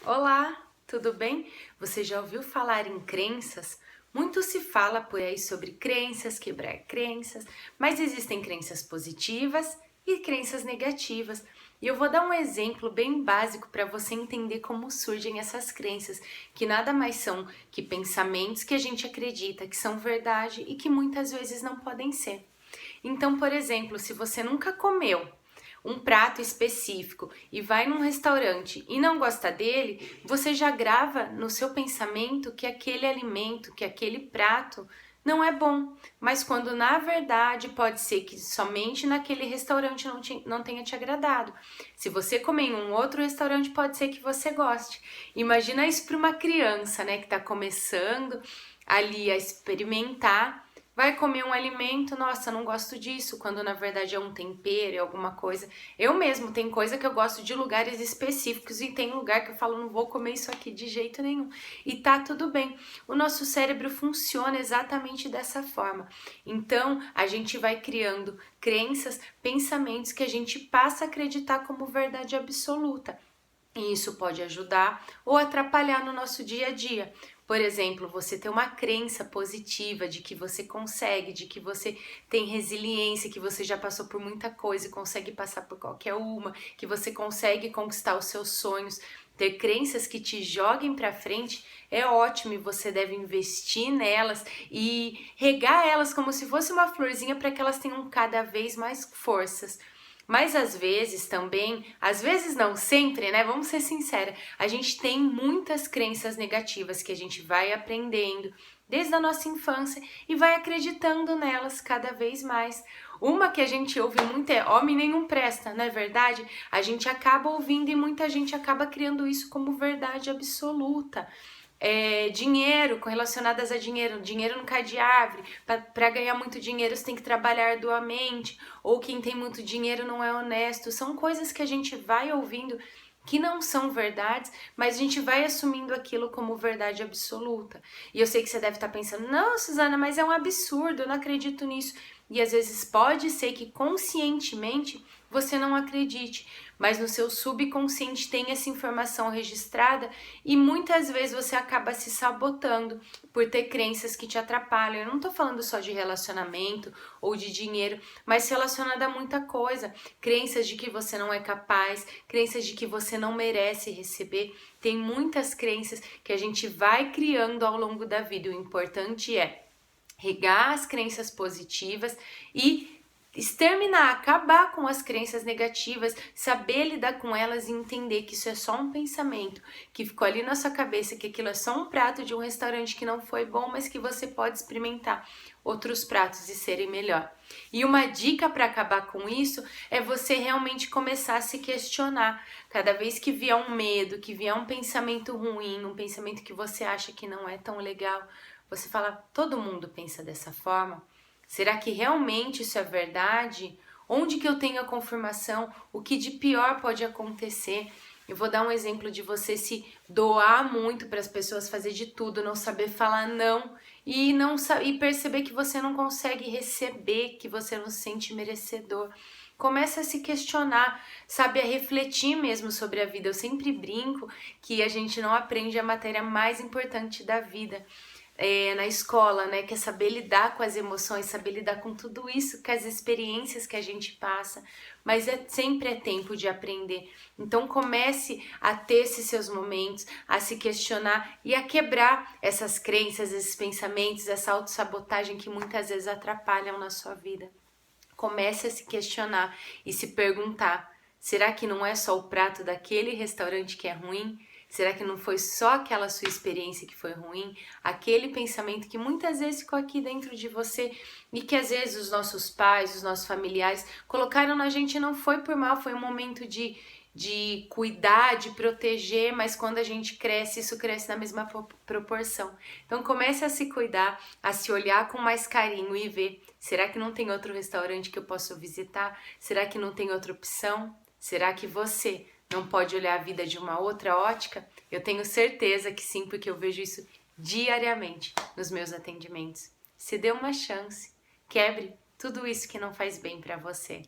Olá, tudo bem? Você já ouviu falar em crenças? Muito se fala por aí sobre crenças, quebrar crenças, mas existem crenças positivas e crenças negativas. E eu vou dar um exemplo bem básico para você entender como surgem essas crenças, que nada mais são que pensamentos que a gente acredita que são verdade e que muitas vezes não podem ser. Então, por exemplo, se você nunca comeu um prato específico e vai num restaurante e não gosta dele, você já grava no seu pensamento que aquele alimento, que aquele prato não é bom, mas quando na verdade pode ser que somente naquele restaurante não tenha te agradado. Se você comer em um outro restaurante, pode ser que você goste. Imagina isso para uma criança, né, que está começando ali a experimentar. Vai comer um alimento, nossa, não gosto disso, quando na verdade é um tempero, é alguma coisa. Eu mesmo, tem coisa que eu gosto de lugares específicos e tem lugar que eu falo, não vou comer isso aqui de jeito nenhum. E tá tudo bem. O nosso cérebro funciona exatamente dessa forma. Então, a gente vai criando crenças, pensamentos que a gente passa a acreditar como verdade absoluta. E isso pode ajudar ou atrapalhar no nosso dia a dia. Por exemplo, você ter uma crença positiva de que você consegue, de que você tem resiliência, que você já passou por muita coisa e consegue passar por qualquer uma, que você consegue conquistar os seus sonhos. Ter crenças que te joguem para frente é ótimo e você deve investir nelas e regar elas como se fosse uma florzinha para que elas tenham cada vez mais forças. Mas às vezes também, às vezes não sempre, né? Vamos ser sinceros, a gente tem muitas crenças negativas que a gente vai aprendendo desde a nossa infância e vai acreditando nelas cada vez mais. Uma que a gente ouve muito é homem nenhum presta, não é verdade? A gente acaba ouvindo e muita gente acaba criando isso como verdade absoluta. Dinheiro, relacionadas a dinheiro, dinheiro não cai de árvore, para ganhar muito dinheiro você tem que trabalhar arduamente, ou quem tem muito dinheiro não é honesto, são coisas que a gente vai ouvindo que não são verdades, mas a gente vai assumindo aquilo como verdade absoluta. E eu sei que você deve estar pensando, não, Suzana, mas é um absurdo, eu não acredito nisso. E às vezes pode ser que conscientemente você não acredite, mas no seu subconsciente tem essa informação registrada e muitas vezes você acaba se sabotando por ter crenças que te atrapalham. Eu não tô falando só de relacionamento ou de dinheiro, mas relacionada a muita coisa. Crenças de que você não é capaz, crenças de que você não merece receber. Tem muitas crenças que a gente vai criando ao longo da vida. O importante é regar as crenças positivas e exterminar, acabar com as crenças negativas, saber lidar com elas e entender que isso é só um pensamento que ficou ali na sua cabeça, que aquilo é só um prato de um restaurante que não foi bom, mas que você pode experimentar outros pratos e serem melhor. E uma dica para acabar com isso é você realmente começar a se questionar. Cada vez que vier um medo, que vier um pensamento ruim, um pensamento que você acha que não é tão legal, você fala, todo mundo pensa dessa forma? Será que realmente isso é verdade? Onde que eu tenho a confirmação? O que de pior pode acontecer? Eu vou dar um exemplo de você se doar muito para as pessoas, fazer de tudo, não saber falar não e perceber que você não consegue receber, que você não se sente merecedor. Começa a se questionar, sabe, a refletir mesmo sobre a vida. Eu sempre brinco que a gente não aprende a matéria mais importante da vida na escola, né? Que é saber lidar com as emoções, saber lidar com tudo isso, com as experiências que a gente passa. Mas sempre é tempo de aprender. Então comece a ter esses seus momentos, a se questionar e a quebrar essas crenças, esses pensamentos, essa autossabotagem que muitas vezes atrapalham na sua vida. Comece a se questionar e se perguntar: será que não é só o prato daquele restaurante que é ruim? Será que não foi só aquela sua experiência que foi ruim? Aquele pensamento que muitas vezes ficou aqui dentro de você e que às vezes os nossos pais, os nossos familiares colocaram na gente, não foi por mal, foi um momento de cuidar, de proteger, mas quando a gente cresce, isso cresce na mesma proporção. Então comece a se cuidar, a se olhar com mais carinho e ver, será que não tem outro restaurante que eu posso visitar? Será que não tem outra opção? Será que você não pode olhar a vida de uma outra ótica? Eu tenho certeza que sim, porque eu vejo isso diariamente nos meus atendimentos. Se dê uma chance, quebre tudo isso que não faz bem para você.